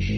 All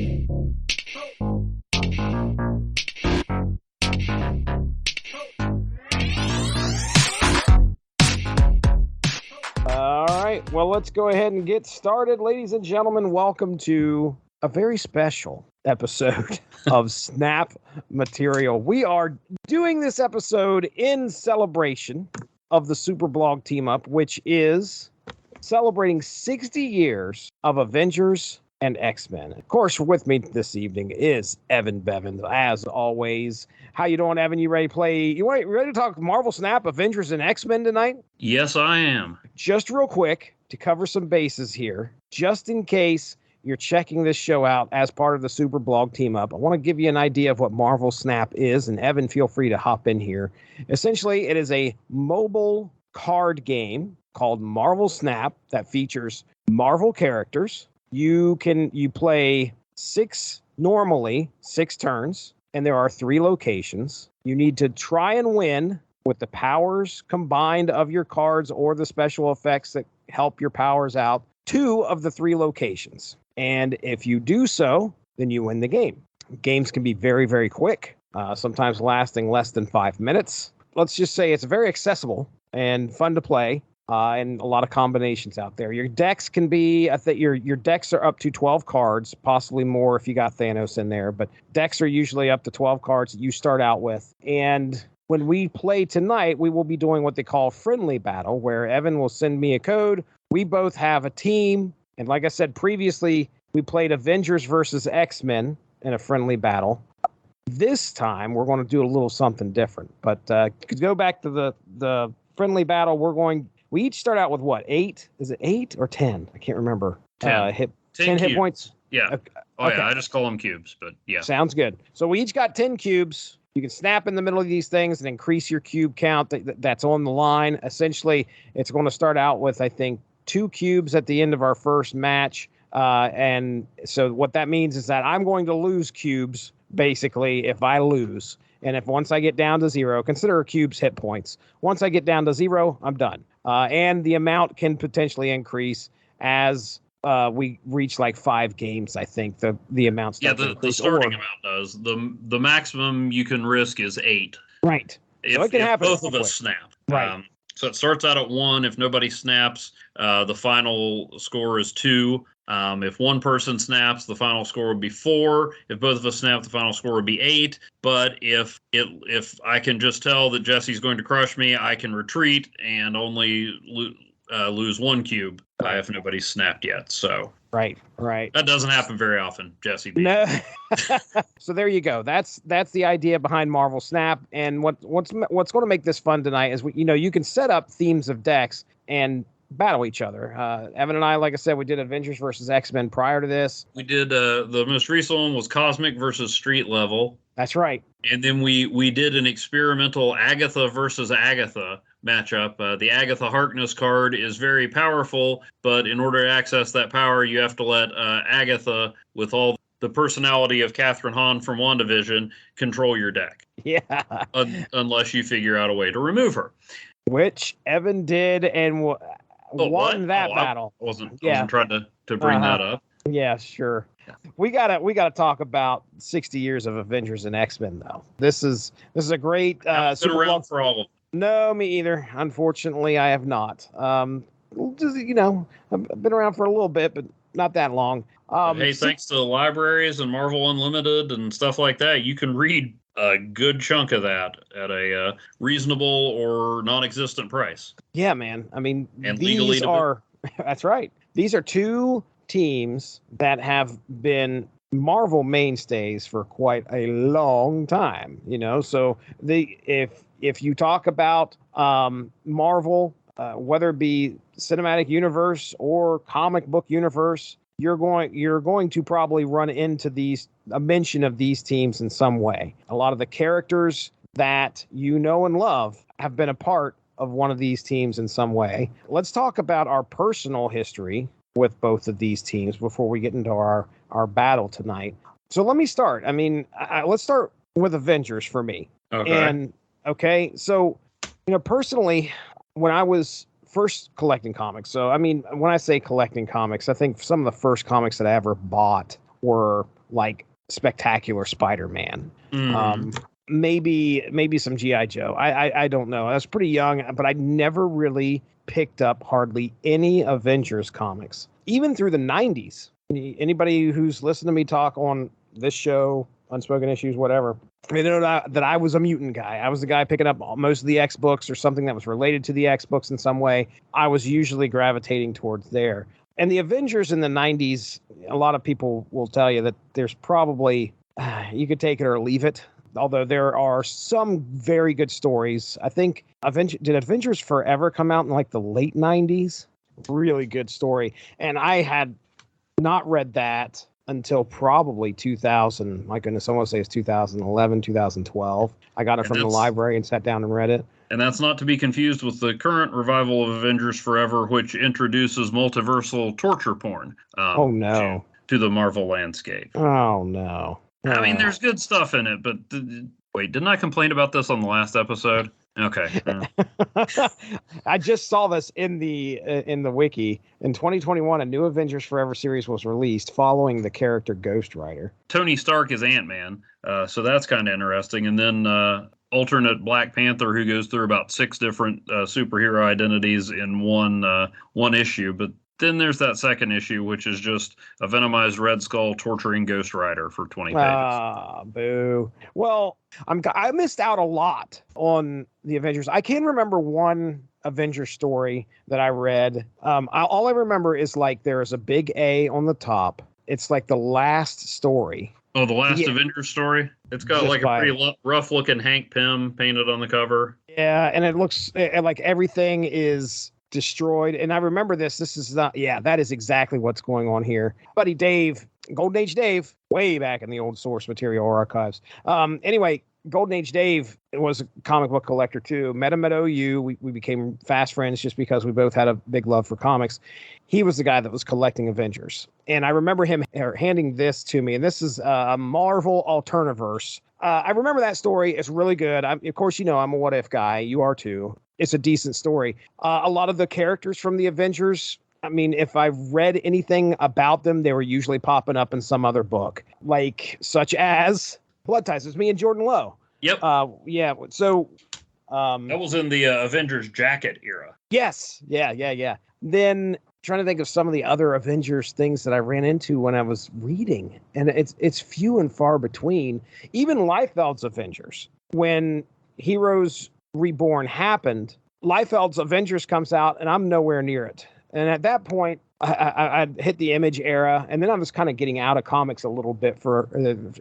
right, well, let's go ahead and get started. Ladies and gentlemen, welcome to a very special episode of Snap Material. We are doing this episode in celebration of the Super Blog Team Up, which is celebrating 60 years of Avengers and X-Men. Of course, with me this evening is Evan Bevins, as always. How you doing, Evan? You ready to play? You ready to talk Marvel Snap, Avengers and X-Men tonight? Yes, I am. Just real quick, to cover some bases here, just in case you're checking this show out as part of the Super Blog Team Up, I want to give you an idea of what Marvel Snap is, and Evan, feel free to hop in here. Essentially, it is a mobile card game called Marvel Snap that features Marvel characters. You play normally six turns, and there are 3 locations. You need to try and win with the powers combined of your cards or the special effects that help your powers out 2 of the 3 locations. And if you do so, then you win the game. Games can be very, very quick, sometimes lasting less than 5 minutes. Let's just say it's very accessible and fun to play. And a lot of combinations out there. Your decks can be, I think your decks are up to 12 cards, possibly more if you got Thanos in there, but decks are usually up to 12 cards that you start out with. And when we play tonight, we will be doing what they call friendly battle, where Evan will send me a code. We both have a team. And like I said previously, we played Avengers versus X-Men in a friendly battle. This time, we're going to do a little something different. But to go back to the friendly battle, we each start out with what? 8? Is it 8 or 10? I can't remember. 10. 10 hit points? Yeah. Okay. Yeah, I just call them cubes, but yeah. Sounds good. So we each got 10 cubes. You can snap in the middle of these things and increase your cube count that's on the line. Essentially, it's going to start out with, I think, 2 cubes at the end of our first match. And so what that means is that I'm going to lose cubes, basically, if I lose. And if once I get down to 0, consider cubes hit points. Once I get down to 0, I'm done. And the amount can potentially increase as we reach like 5 games. I think the amount starts to increase. The starting amount does. The maximum you can risk is 8. Right. So it can happen both of us snap. Right. So it starts out at 1. If nobody snaps, the final score is 2. If one person snaps, the final score would be 4. If both of us snap, the final score would be 8. But if I can just tell that Jesse's going to crush me, I can retreat and only lose 1 cube if nobody's snapped yet. So right. That doesn't happen very often, Jesse. No. So there you go. That's the idea behind Marvel Snap. And what's going to make this fun tonight is you can set up themes of decks and battle each other. Evan and I, like I said, we did Avengers versus X-Men prior to this. We did the most recent one was Cosmic versus Street Level. That's right. And then we did an experimental Agatha versus Agatha matchup. The Agatha Harkness card is very powerful, but in order to access that power, you have to let Agatha, with all the personality of Catherine Hahn from WandaVision, control your deck. Yeah. Unless you figure out a way to remove her. Which Evan did and won that battle. I wasn't trying to bring that up. Yeah, sure. We gotta talk about 60 years of Avengers and X-Men though. This is a great I've been around for all of them. No, me either. Unfortunately, I have not. I've been around for a little bit, but not that long. Hey, thanks to the libraries and Marvel Unlimited and stuff like that, you can read a good chunk of that at a reasonable or non-existent price. Yeah, man. I mean, and these are that's right. These are 2 teams that have been Marvel mainstays for quite a long time. So if you talk about Marvel, whether it be cinematic universe or comic book universe, you're going to probably run into a mention of these teams in some way. A lot of the characters that you know and love have been a part of one of these teams in some way. Let's talk about our personal history with both of these teams before we get into our battle tonight. So let me start. I mean, let's start with Avengers for me. Okay. So, personally, when I was first collecting comics, so I mean, when I say collecting comics, I think some of the first comics that I ever bought were like spectacular Spider-Man. Mm. Maybe some G.I. Joe. I don't know. I was pretty young, but I never really picked up hardly any Avengers comics, even through the 90s. Anybody who's listened to me talk on this show, Unspoken Issues, whatever, they know that I was a mutant guy. I was the guy picking up most of the X books or something that was related to the X books in some way. I was usually gravitating towards there. And the Avengers in the 90s, a lot of people will tell you that there's probably, you could take it or leave it. Although there are some very good stories. I think did Avengers Forever come out in like the late 90s? Really good story. And I had not read that until probably 2000. My goodness, I want to say it's 2011, 2012. I got it from the library and sat down and read it. And that's not to be confused with the current revival of Avengers Forever, which introduces multiversal torture porn. Oh, no. To the Marvel landscape. Oh, no. I mean, there's good stuff in it, but wait, didn't I complain about this on the last episode? Okay. I just saw this in the wiki. In 2021, a new Avengers Forever series was released following the character Ghost Rider. Tony Stark is Ant-Man, so that's kind of interesting. And then alternate Black Panther, who goes through about 6 different superhero identities in one issue, but then there's that second issue, which is just a venomized Red Skull torturing Ghost Rider for 20 pages. Ah, boo. Well, I missed out a lot on the Avengers. I can remember one Avengers story that I read. All I remember is like there's a big A on the top. It's like the last story. Oh, the last Avengers story? It's got like a pretty rough-looking Hank Pym painted on the cover. Yeah, and it looks like everything is destroyed. And I remember this is not, that is exactly what's going on here. Buddy Dave, Golden Age Dave, way back in the old source material archives. Anyway, Golden Age Dave was a comic book collector too. Met him at OU. We became fast friends just because we both had a big love for comics. He was the guy that was collecting Avengers. And I remember him handing this to me. And this is a Marvel Alternaverse. I remember that story. It's really good. Of course, I'm a What If guy. You are too. It's a decent story. A lot of the characters from the Avengers, I mean, if I've read anything about them, they were usually popping up in some other book, like such as Blood Ties. It's me and Jordan Lowe. Yep. Yeah. So that was in the Avengers jacket era. Yes. Yeah. Then trying to think of some of the other Avengers things that I ran into when I was reading, and it's few and far between. Even Liefeld's Avengers, when Heroes Reborn happened, Liefeld's Avengers comes out, and I'm nowhere near it. And at that point, I hit the Image era, and then I was kind of getting out of comics a little bit for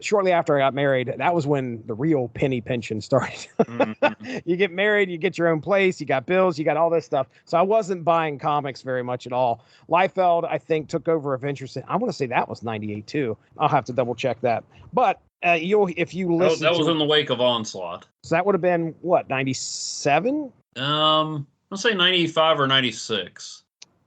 shortly after I got married. That was when the real penny pinching started. Mm-hmm. You get married, you get your own place, you got bills, you got all this stuff. So I wasn't buying comics very much at all. Liefeld, I think, took over Avengers. I want to say that was 98 too. I'll have to double check that. But if you listen, that was in the wake of Onslaught. So that would have been what, 97? Let's say 95 or 96.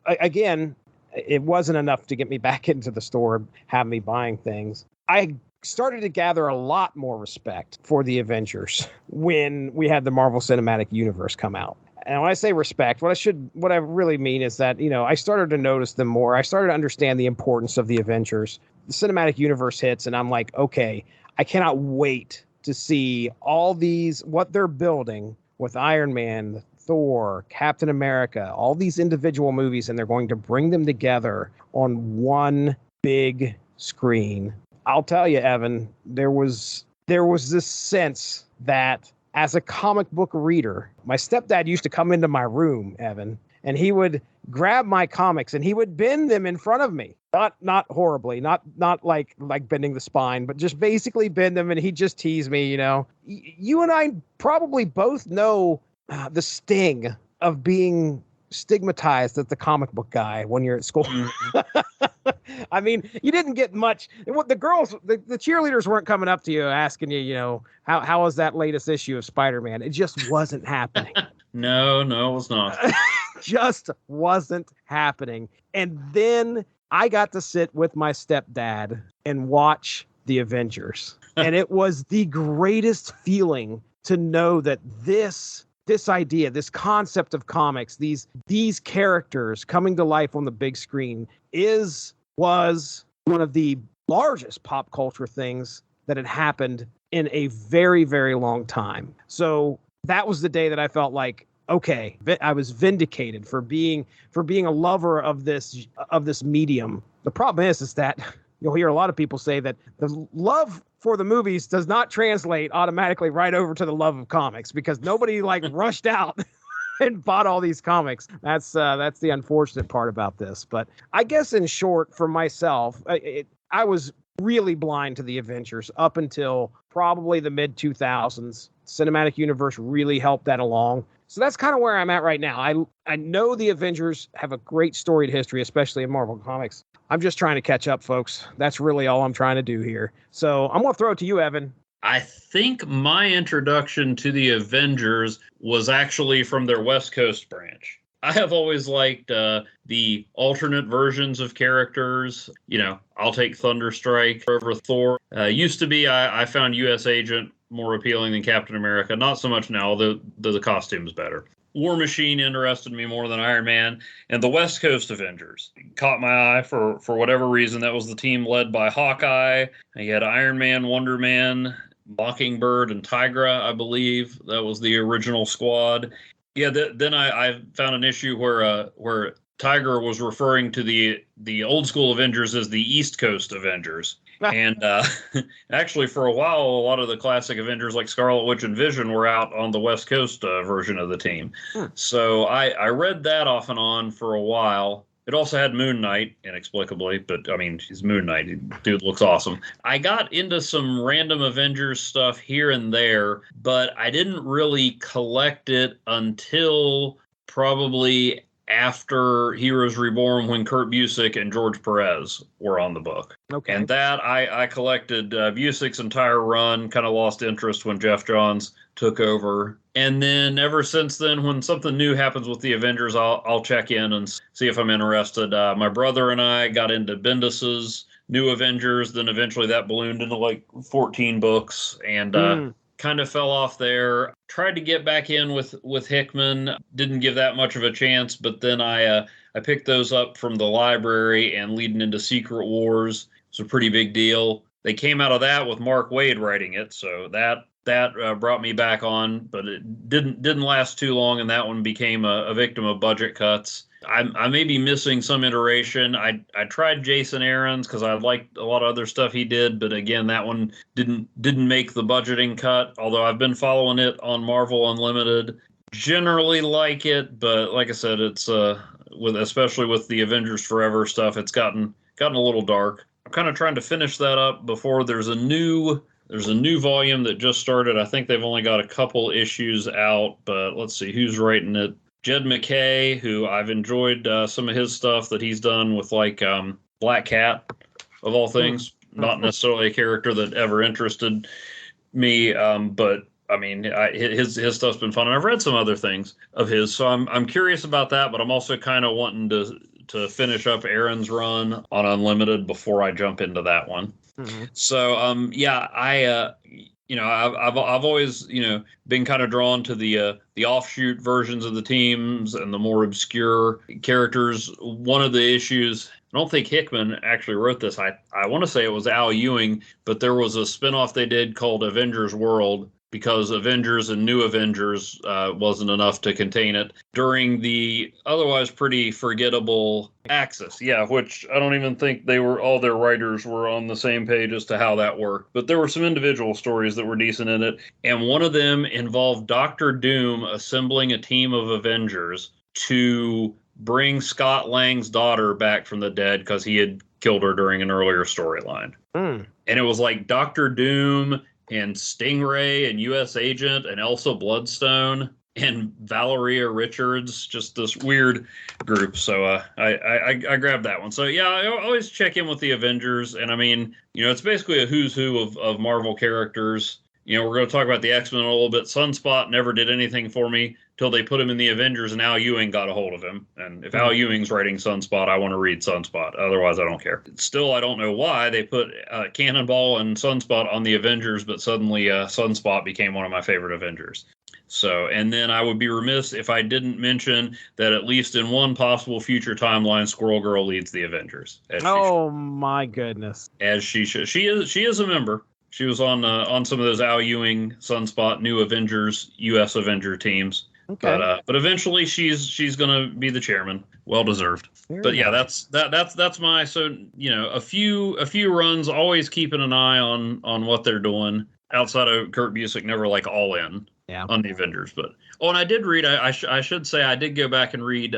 Again, it wasn't enough to get me back into the store, have me buying things. I started to gather a lot more respect for the Avengers when we had the Marvel Cinematic Universe come out. And when I say respect, what I really mean is that, I started to notice them more. I started to understand the importance of the Avengers. The Cinematic Universe hits, and I'm like, okay, I cannot wait to see all these, what they're building with Iron Man, Thor, Captain America, all these individual movies, and they're going to bring them together on one big screen. I'll tell you, Evan, there was this sense that as a comic book reader, my stepdad used to come into my room, Evan, and he would grab my comics and he would bend them in front of me. Not horribly, not like bending the spine, but just basically bend them, and he'd just tease me, You and I probably both know the sting of being stigmatized as the comic book guy when you're at school. I mean, you didn't get much. The girls, the cheerleaders weren't coming up to you asking you, how was that latest issue of Spider-Man? It just wasn't happening. No, it was not. Just wasn't happening. And then I got to sit with my stepdad and watch the Avengers. And it was the greatest feeling to know that this idea, this concept of comics, these characters coming to life on the big screen was one of the largest pop culture things that had happened in a very, very long time. So that was the day that I felt like, okay, I was vindicated for being a lover of this medium. The problem is that you'll hear a lot of people say that the love for the movies does not translate automatically right over to the love of comics, because nobody like rushed out and bought all these comics. That's the unfortunate part about this. But I guess in short, for myself, I was really blind to the Avengers up until probably the mid 2000s. Cinematic universe really helped that along. So that's kind of where I'm at right now. I know the Avengers have a great storied history, especially in Marvel Comics. I'm just trying to catch up, folks. That's really all I'm trying to do here. So I'm going to throw it to you, Evan. I think my introduction to the Avengers was actually from their West Coast branch. I have always liked the alternate versions of characters. I'll take Thunderstrike over Thor. Used to be, I found U.S. Agent more appealing than Captain America. Not so much now, though the costume's better. War Machine interested me more than Iron Man. And the West Coast Avengers caught my eye for whatever reason. That was the team led by Hawkeye. You had Iron Man, Wonder Man, Mockingbird, and Tigra, I believe. That was the original squad. Yeah, then I found an issue where Tiger was referring to the old school Avengers as the East Coast Avengers. And actually, for a while, a lot of the classic Avengers like Scarlet Witch and Vision were out on the West Coast version of the team. So I read that off and on for a while. It also had Moon Knight, inexplicably, but I mean, he's Moon Knight. Dude looks awesome. I got into some random Avengers stuff here and there, but I didn't really collect it until probably after Heroes Reborn, when Kurt Busiek and George Perez were on the book. Okay. And that I collected Busiek's entire run, kind of lost interest when Jeff Johns took over. And then ever since then, when something new happens with the Avengers, I'll check in and see if I'm interested. My brother and I got into Bendis's New Avengers, then eventually that ballooned into like 14 books, and kind of fell off there. Tried to get back in with Hickman, didn't give that much of a chance, but then I picked those up from the library, and leading into Secret Wars was a pretty big deal. They came out of that with Mark Waid writing it, so that brought me back on, but it didn't last too long, and that one became a victim of budget cuts. I may be missing some iteration. I tried Jason Aaron's because I liked a lot of other stuff he did, but again, that one didn't make the budgeting cut. Although I've been following it on Marvel Unlimited, generally like it, but like I said, it's especially with the Avengers Forever stuff, it's gotten a little dark. I'm kind of trying to finish that up before there's a new volume that just started. I think they've only got a couple issues out, but let's see who's writing it. Jed McKay, who I've enjoyed some of his stuff that he's done with, like Black Cat, of all things. Not necessarily a character that ever interested me, but I mean, his stuff's been fun. And I've read some other things of his, so I'm curious about that. But I'm also kind of wanting to finish up Aaron's run on Unlimited before I jump into that one. So yeah, I've always been kind of drawn to the offshoot versions of the teams and the more obscure characters. One of the issues, I don't think Hickman actually wrote this. I want to say it was Al Ewing, but there was a spinoff they did called Avengers World, because Avengers and New Avengers wasn't enough to contain it during the otherwise pretty forgettable Axis. Yeah, which I don't even think all their writers were on the same page as to how that worked. But there were some individual stories that were decent in it. And one of them involved Dr. Doom assembling a team of Avengers to bring Scott Lang's daughter back from the dead because he had killed her during an earlier storyline. And it was like Dr. Doom and Stingray and U.S. Agent and Elsa Bloodstone and Valeria Richards, just this weird group. So I grabbed that one. So yeah, I always check in with the Avengers, and I mean, it's basically a who's who of Marvel characters. We're going to talk about the X-Men a little bit. Sunspot never did anything for me till they put him in the Avengers, and Al Ewing got a hold of him. And if Al Ewing's writing Sunspot, I want to read Sunspot. Otherwise, I don't care. Still, I don't know why they put Cannonball and Sunspot on the Avengers, but suddenly Sunspot became one of my favorite Avengers. So, and then I would be remiss if I didn't mention that at least in one possible future timeline, Squirrel Girl leads the Avengers. Oh my goodness! As she should. She is a member. She was on some of those Al Ewing, Sunspot, New Avengers, U.S. Avenger teams. Okay. But eventually she's gonna be the chairman. Well deserved. But yeah, that's my, so a few runs, always keeping an eye on what they're doing. Outside of Kurt Busiek, never like all in on the Avengers. But and I did read. I should say I did go back and read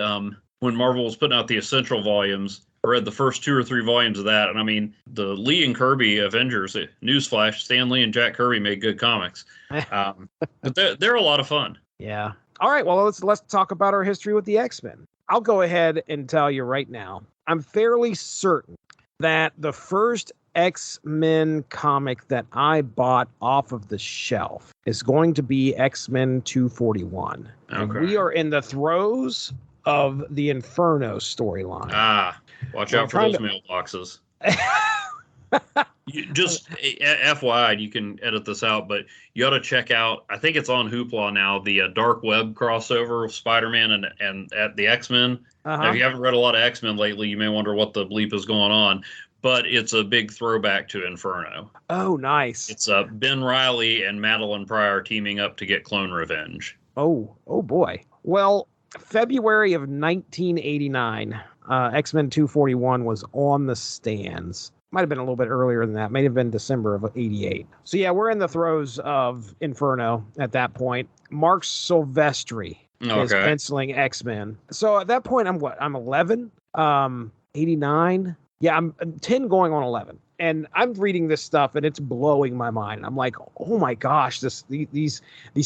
when Marvel was putting out the Essential volumes. I read the first 2 or 3 volumes of that, and I mean the Lee and Kirby Avengers. Newsflash: Stan Lee and Jack Kirby made good comics, but they're a lot of fun. Yeah. All right. Well, let's talk about our history with the X-Men. I'll go ahead and tell you right now. I'm fairly certain that the first X-Men comic that I bought off of the shelf is going to be X-Men 241. Okay. And we are in the throes of the Inferno storyline. Watch out for those mailboxes. Just FYI, you can edit this out, but you ought to check out, I think it's on Hoopla now, the Dark Web crossover of Spider-Man and at the X-Men. Now, if you haven't read a lot of X-Men lately, you may wonder what the bleep is going on. But it's a big throwback to Inferno. Oh, nice. It's Ben Reilly and Madeline Pryor teaming up to get clone revenge. Oh boy. Well, February of 1989, X-Men 241 was on the stands. Might have been a little bit earlier than that. May have been December of 88. So yeah, we're in the throes of Inferno at that point. Mark Silvestri is penciling X-Men. So at that point, I'm 11, 89. Yeah, I'm 10 going on 11. And I'm reading this stuff and it's blowing my mind. I'm like, oh my gosh, these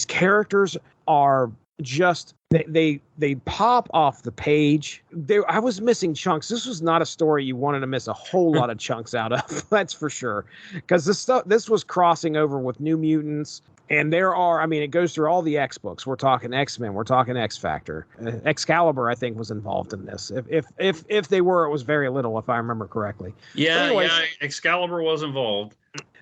characters are just, they pop off the page. I was missing chunks. This was not a story you wanted to miss a whole lot of chunks out of. That's for sure. Because this was crossing over with New Mutants. And it goes through all the X books. We're talking X-Men. We're talking X-Factor. Excalibur, I think, was involved in this. If they were, it was very little, if I remember correctly. Yeah, Excalibur was involved.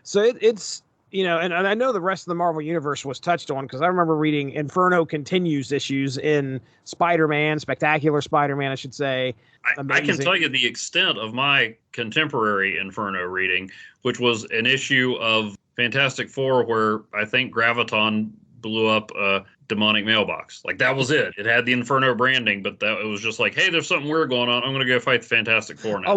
So it's, and I know the rest of the Marvel Universe was touched on, because I remember reading Inferno Continues issues in Spider-Man, Spectacular Spider-Man, I should say. I can tell you the extent of my contemporary Inferno reading, which was an issue of Fantastic Four where I think Graviton blew up a demonic mailbox. Like, that was it. It had the Inferno branding, but it was just like, hey, there's something weird going on. I'm going to go fight the Fantastic Four now.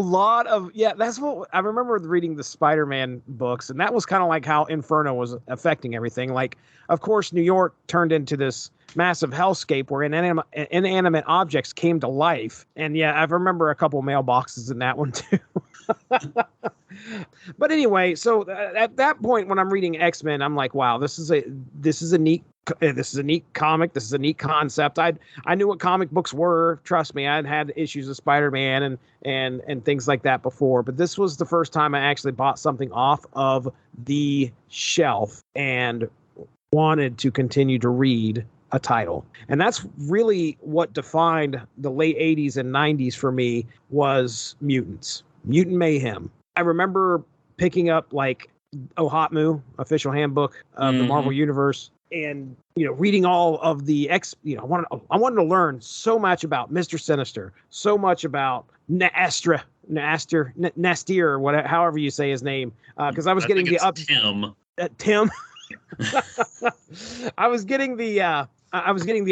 That's what I remember reading the Spider-Man books, and that was kind of like how Inferno was affecting everything. Like, of course, New York turned into this massive hellscape where inanimate objects came to life. And yeah, I remember a couple mailboxes in that one too. But anyway, so at that point when I'm reading X-Men, I'm like, wow, this is a neat comic. This is a neat concept. I knew what comic books were. Trust me, I'd had issues of Spider-Man and things like that before, but this was the first time I actually bought something off of the shelf and wanted to continue to read a title. And that's really what defined the late 80s and 90s for me, was Mutant Mayhem. I remember picking up like Ohatmu, official handbook of the Marvel Universe, and reading all of the I wanted to learn so much about Mr. Sinister, so much about Nastir, or whatever, however you say his name, because I was getting Tim. I was getting the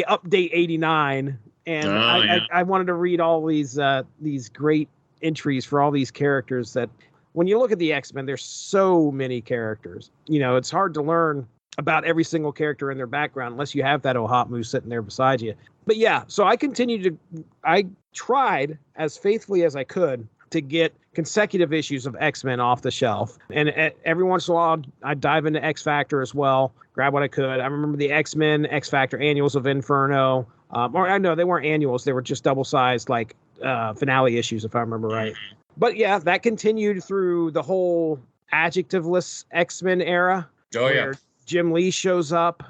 update 89, and I wanted to read all these great entries for all these characters. That when you look at the X-Men, there's so many characters. It's hard to learn about every single character in their background unless you have that Ohatmu sitting there beside you. But yeah, so I tried as faithfully as I could to get consecutive issues of X-Men off the shelf. And every once in a while, I'd dive into X-Factor as well, grab what I could. I remember the X-Men, X-Factor annuals of Inferno. Or I know they weren't annuals. They were just double-sized, like, finale issues, if I remember right. But yeah, that continued through the whole adjectiveless X-Men era. Oh, yeah. Jim Lee shows up.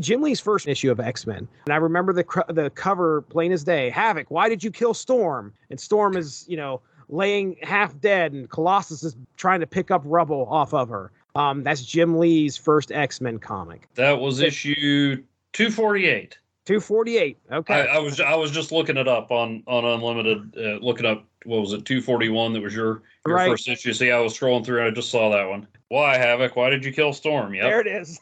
Jim Lee's first issue of X-Men. And I remember the cover plain as day. Havoc, why did you kill Storm? And Storm is, laying half dead, and Colossus is trying to pick up rubble off of her. That's Jim Lee's first X-Men comic. That was issue 248. 248. Okay. I was just looking it up on Unlimited, looking up, what was it, 241? That was your Right. first issue. See, I was scrolling through and I just saw that one. Why, Havoc? Why did you kill Storm? Yep. There it is.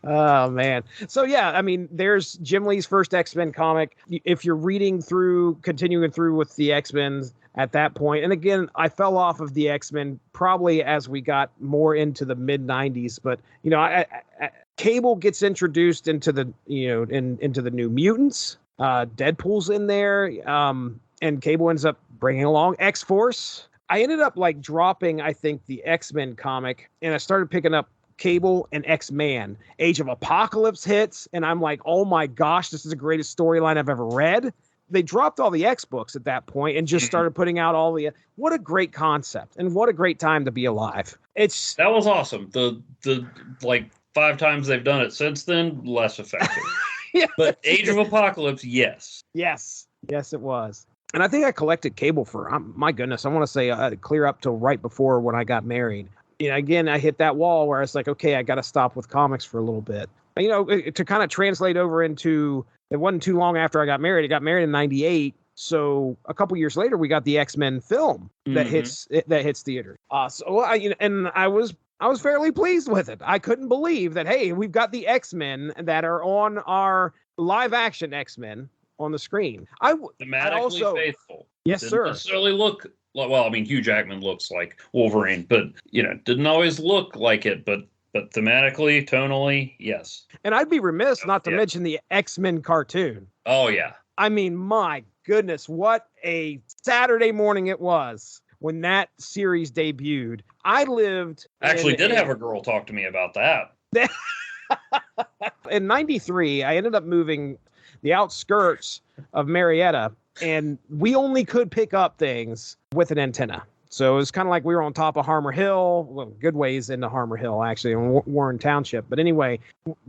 Oh man. So yeah, I mean, there's Jim Lee's first X-Men comic. If you're continuing through with the X-Men at that point, and again, I fell off of the X-Men probably as we got more into the mid 90s, but you know, I Cable gets introduced into the, into the New Mutants. Deadpool's in there, and Cable ends up bringing along X-Force. I ended up like dropping, I think, the X-Men comic, and I started picking up Cable and X-Man. Age of Apocalypse hits, and I'm like, oh my gosh, this is the greatest storyline I've ever read. They dropped all the X books at that point and just started putting out all the. What a great concept, and what a great time to be alive. That was awesome. The like 5 times they've done it since then, less effective. Yeah, but Age of Apocalypse, yes, it was. And I think I collected Cable for, my goodness, I want to say clear up till right before when I got married. Again, I hit that wall where I was like, okay, I got to stop with comics for a little bit. To kind of translate over into, it wasn't too long after I got married. I got married in 98. So a couple years later, we got the X-Men film that hits theaters. And I was fairly pleased with it. I couldn't believe that, hey, we've got the X-Men that are on our live action X-Men on the screen. Thematically faithful. Yes, sir. Didn't necessarily look, well, I mean, Hugh Jackman looks like Wolverine, but, didn't always look like it, but thematically, tonally, yes. And I'd be remiss not to mention the X-Men cartoon. Oh, yeah. I mean, my goodness, what a Saturday morning it was when that series debuted. I lived... Actually did have a girl talk to me about that. In 93, I ended up moving the outskirts of Marietta, and we only could pick up things with an antenna. So it was kind of like we were on top of Harmer Hill, well, good ways into Harmer Hill, actually, in Warren Township. But anyway,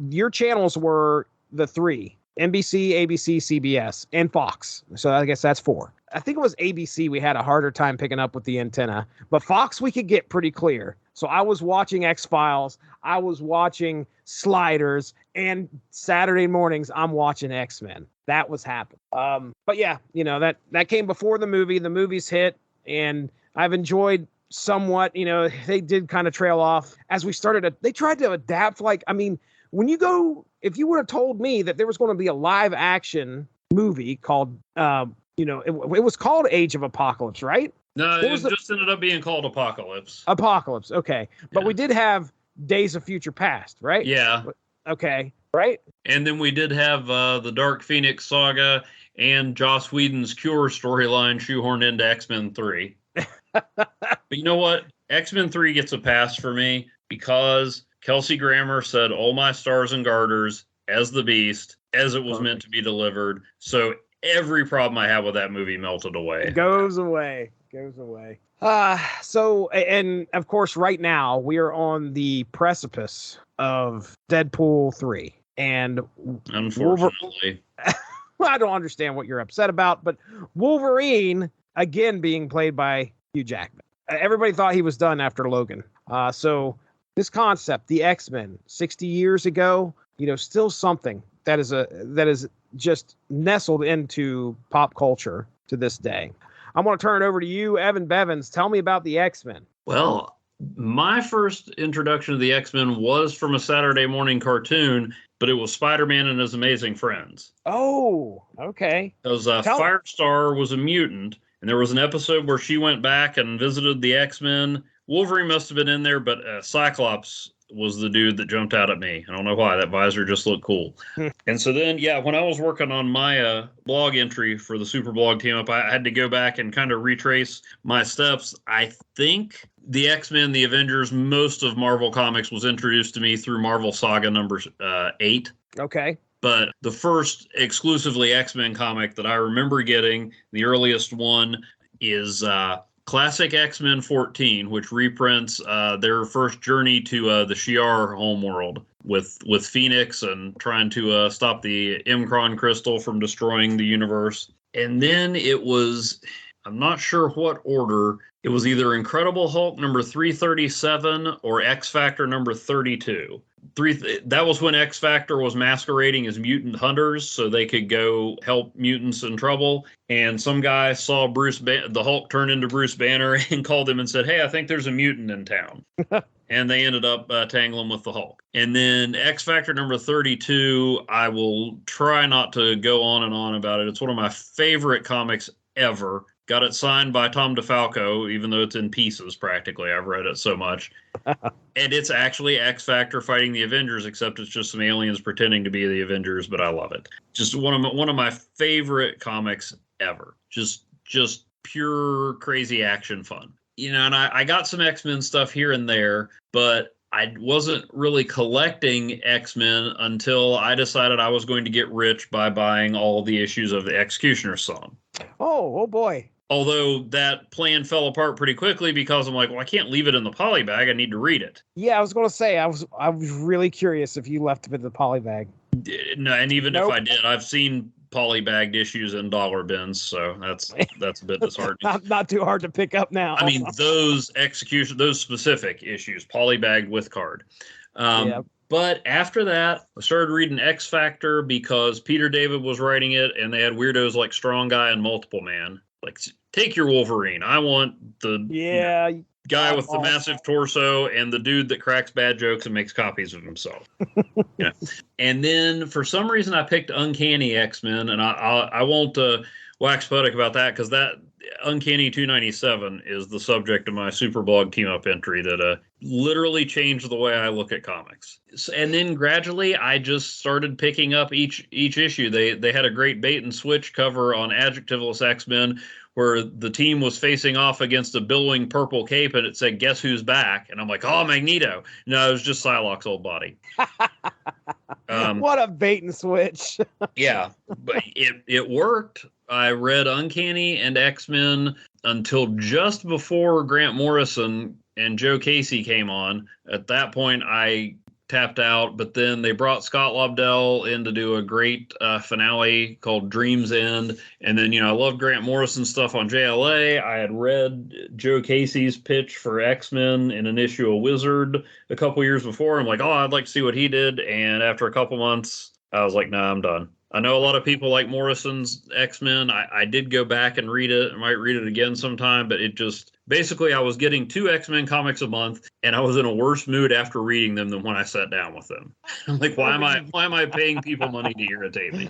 your channels were the 3, NBC, ABC, CBS, and Fox. So I guess that's 4. I think it was ABC we had a harder time picking up with the antenna, but Fox we could get pretty clear. So I was watching X-Files, I was watching Sliders, and Saturday mornings I'm watching X-Men. That was happening. But yeah, that came before the movie. The movie's hit, and I've enjoyed somewhat. They did kind of trail off as we started. They tried to adapt. If you would have told me that there was going to be a live action movie called, it was called Age of Apocalypse, right? No, it just ended up being called Apocalypse. Apocalypse, okay. But we did have Days of Future Past, right? Yeah. Okay, right? And then we did have the Dark Phoenix saga and Joss Whedon's Cure storyline shoehorned into X-Men 3. But you know what? X-Men 3 gets a pass for me because Kelsey Grammer said, "Oh, my stars and garters," as the Beast, as it was meant to be delivered. So every problem I have with that movie melted away. Goes away. And of course, right now we are on the precipice of Deadpool 3. And unfortunately, I don't understand what you're upset about, but Wolverine, again, being played by Hugh Jackman. Everybody thought he was done after Logan. So this concept, the X-Men, 60 years ago, still something that is just nestled into pop culture to this day. I'm going to turn it over to you, Evan Bevins. Tell me about the X-Men. Well, my first introduction to the X-Men was from a Saturday morning cartoon, but it was Spider-Man and His Amazing Friends. Oh, okay. Because Firestar was a mutant, and there was an episode where she went back and visited the X-Men. Wolverine must have been in there, but Cyclops was the dude that jumped out at me. I don't know why. That visor just looked cool. And so then, when I was working on my blog entry for the Super Blog Team Up, I had to go back and kind of retrace my steps. I think the X-Men, the Avengers, most of Marvel Comics was introduced to me through Marvel Saga number 8. Okay. But the first exclusively X-Men comic that I remember getting, the earliest one, is Classic X-Men 14, which reprints their first journey to the Shi'ar homeworld with Phoenix and trying to stop the Imkron crystal from destroying the universe. And then it was, I'm not sure what order, it was either Incredible Hulk number 337 or X-Factor number 32. that was when X Factor was masquerading as mutant hunters, so they could go help mutants in trouble. And some guy saw the Hulk turn into Bruce Banner and called him and said, "Hey, I think there's a mutant in town." And they ended up tangling with the Hulk. And then X Factor number 32, I will try not to go on and on about it. It's one of my favorite comics ever. Got it signed by Tom DeFalco, even though it's in pieces practically. I've read it so much. And it's actually X Factor fighting the Avengers, except it's just some aliens pretending to be the Avengers, but I love it. Just one of my favorite comics ever. Just pure crazy action fun. And I got some X-Men stuff here and there, but I wasn't really collecting X-Men until I decided I was going to get rich by buying all the issues of the Executioner song. Oh boy. Although that plan fell apart pretty quickly because I'm like, well, I can't leave it in the poly bag. I need to read it. Yeah, I was going to say, I was really curious if you left it in the poly bag. No, and even if I did, I've seen poly-bagged issues in dollar bins, so that's a bit disheartening. not too hard to pick up now. I mean, those specific issues, poly-bagged with card. But after that, I started reading X Factor because Peter David was writing it, and they had weirdos like Strong Guy and Multiple Man. Like, take your Wolverine. I want the guy with the massive torso and the dude that cracks bad jokes and makes copies of himself. And then for some reason I picked Uncanny X-Men, and I won't wax poetic about that because that Uncanny 297 is the subject of my Superblog team-up entry that literally changed the way I look at comics. And then gradually I just started picking up each issue. They had a great bait and switch cover on Adjectiveless X-Men where the team was facing off against a billowing purple cape and it said, "Guess who's back?" And I'm like, "Oh, Magneto." No, it was just Psylocke's old body. What a bait and switch. Yeah, but it worked. I read Uncanny and X-Men until just before Grant Morrison and Joe Casey came on. At that point, I tapped out, but then they brought Scott Lobdell in to do a great finale called Dream's End. And then, I love Grant Morrison stuff on JLA. I had read Joe Casey's pitch for X-Men in an issue of Wizard a couple years before. I'm like, oh, I'd like to see what he did. And after a couple months, I was like, nah, I'm done. I know a lot of people like Morrison's X-Men. I did go back and read it. I might read it again sometime, but it just basically I was getting 2 X-Men comics a month, and I was in a worse mood after reading them than when I sat down with them. I'm like, why am I paying people money to irritate me?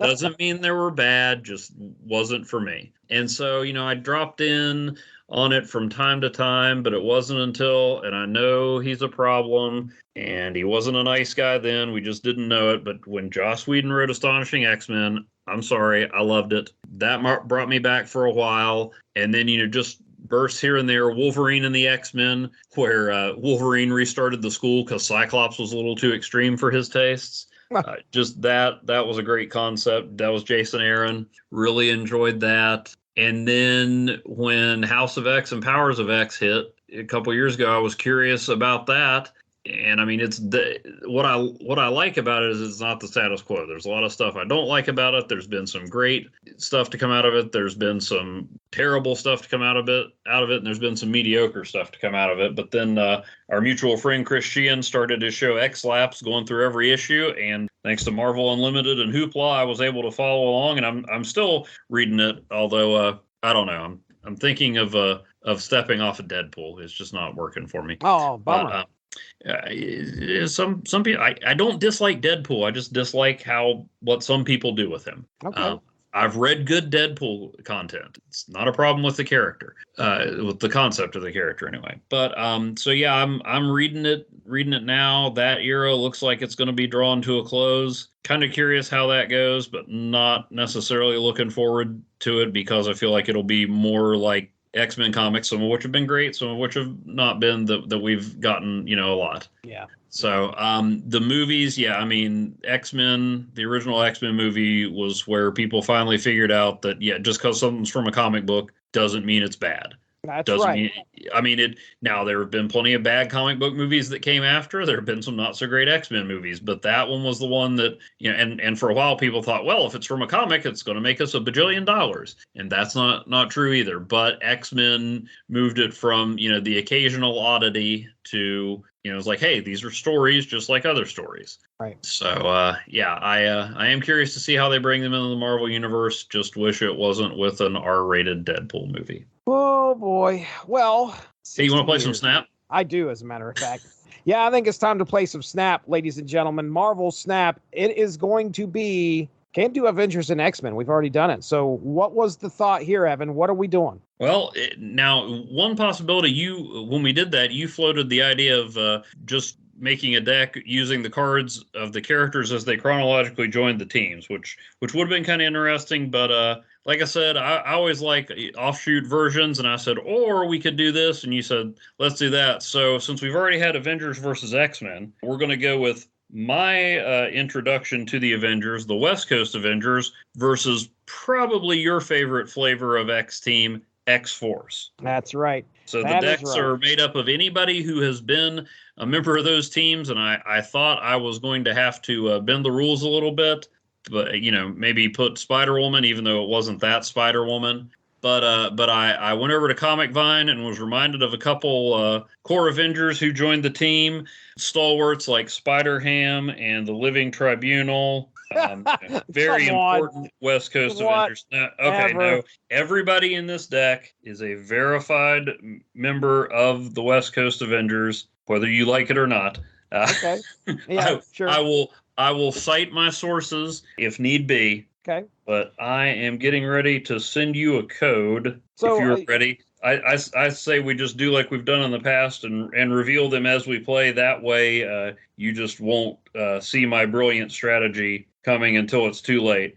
Doesn't mean they were bad, just wasn't for me. And so, I dropped in on it from time to time, but it wasn't until, and I know he's a problem, and he wasn't a nice guy then, we just didn't know it, but when Joss Whedon wrote Astonishing X-Men, I'm sorry, I loved it. That brought me back for a while, and then, just bursts here and there, Wolverine and the X-Men, where Wolverine restarted the school because Cyclops was a little too extreme for his tastes. Just that was a great concept. That was Jason Aaron. Really enjoyed that. And then when House of X and Powers of X hit a couple years ago, I was curious about that. And I mean, it's what I like about it is it's not the status quo. There's a lot of stuff I don't like about it. There's been some great stuff to come out of it. There's been some terrible stuff to come out of it, and there's been some mediocre stuff to come out of it. But then our mutual friend Chris Sheehan started his show X-Lapse, going through every issue, and thanks to Marvel Unlimited and Hoopla, I was able to follow along, and I'm still reading it. Although I don't know, I'm thinking of stepping off of Deadpool. It's just not working for me. Oh, bummer. Some people, I don't dislike Deadpool. I just dislike what some people do with him. Okay. I've read good Deadpool content. It's not a problem with the character, with the concept of the character anyway. But so yeah, I'm reading it now. That era looks like it's going to be drawn to a close. Kind of curious how that goes, but not necessarily looking forward to it because I feel like it'll be more like X-Men comics, some of which have been great, some of which have not been that we've gotten, a lot. Yeah. So the movies, yeah, I mean, X-Men, the original X-Men movie was where people finally figured out that, yeah, just because something's from a comic book doesn't mean it's bad. That's Doesn't right. mean, I mean, it. Now there have been plenty of bad comic book movies that came after. There have been some not so great X-Men movies, but that one was the one that, and for a while people thought, well, if it's from a comic, it's going to make us $1 billion, and that's not true either. But X-Men moved it from the occasional oddity to it's like, hey, these are stories just like other stories. Right. So yeah, I am curious to see how they bring them into the Marvel universe. Just wish it wasn't with an R-rated Deadpool movie. Oh boy. Well, Hey, you want to play some years. Snap? I do, as a matter of fact. Yeah, I think it's time to play some Snap, ladies and gentlemen. Marvel Snap. It is going to be. Can't do Avengers and X-Men. We've already done it. So what was the thought here, Evan? What are we doing? Well, now one possibility, when we did that, you floated the idea of just making a deck using the cards of the characters as they chronologically joined the teams, which would have been kind of interesting. But like I said, I always like offshoot versions, and I said, or we could do this, and you said, let's do that. So since we've already had Avengers versus X-Men, we're going to go with my introduction to the Avengers, the West Coast Avengers, versus probably your favorite flavor of X-Team, X-Force. That's right. So the decks are made up of anybody who has been a member of those teams, and I thought I was going to have to bend the rules a little bit, but maybe put Spider-Woman, even though it wasn't that Spider-Woman. But I went over to Comic Vine and was reminded of a couple core Avengers who joined the team, stalwarts like Spider-Ham and the Living Tribunal. Very important West Coast Avengers. No, everybody in this deck is a verified member of the West Coast Avengers, whether you like it or not. Okay. Yeah, sure. I will cite my sources if need be. Okay. But I am getting ready to send you a code if you're ready. I say we just do like we've done in the past and reveal them as we play. That way, you just won't see my brilliant strategy coming until it's too late.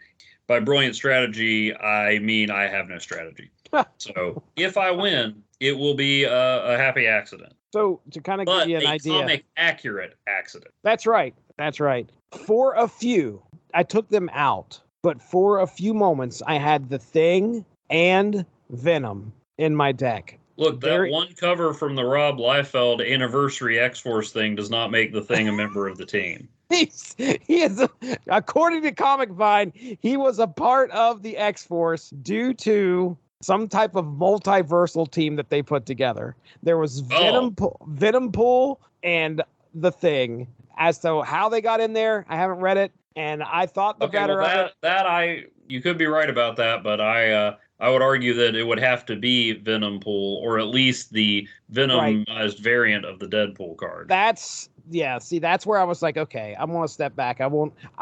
By brilliant strategy, I mean I have no strategy. So if I win, it will be a happy accident. So to kind of give you an idea, comic accurate accident. That's right. That's right. For a few, I took them out. But for a few moments, I had the Thing and Venom in my deck. Look, that one cover from the Rob Liefeld anniversary X-Force thing does not make the Thing a member of the team. He is, according to Comic Vine, he was a part of the X-Force due to some type of multiversal team that they put together. There was Venom Pool and the Thing. As to how they got in there, I haven't read it. And I thought you could be right about that, but I would argue that it would have to be Venom Pool, or at least the Venomized variant of the Deadpool card. That's where I was like, okay, I'm going to step back. I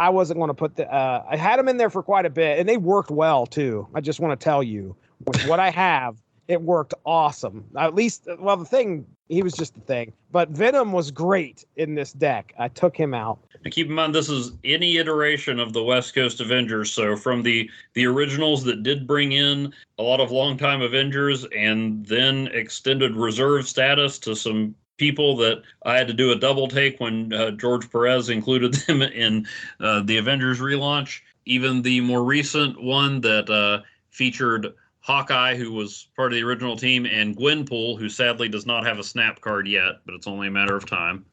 wasn't going to put I had them in there for quite a bit, and they worked well too. I just want to tell you, with what I have, it worked awesome. At least, well, the Thing, he was just the Thing. But Venom was great in this deck. I took him out. And keep in mind, this is any iteration of the West Coast Avengers. So from the originals that did bring in a lot of longtime Avengers and then extended reserve status to some people that I had to do a double take when George Perez included them in the Avengers relaunch. Even the more recent one that featured Hawkeye, who was part of the original team, and Gwenpool, who sadly does not have a Snap card yet, but it's only a matter of time.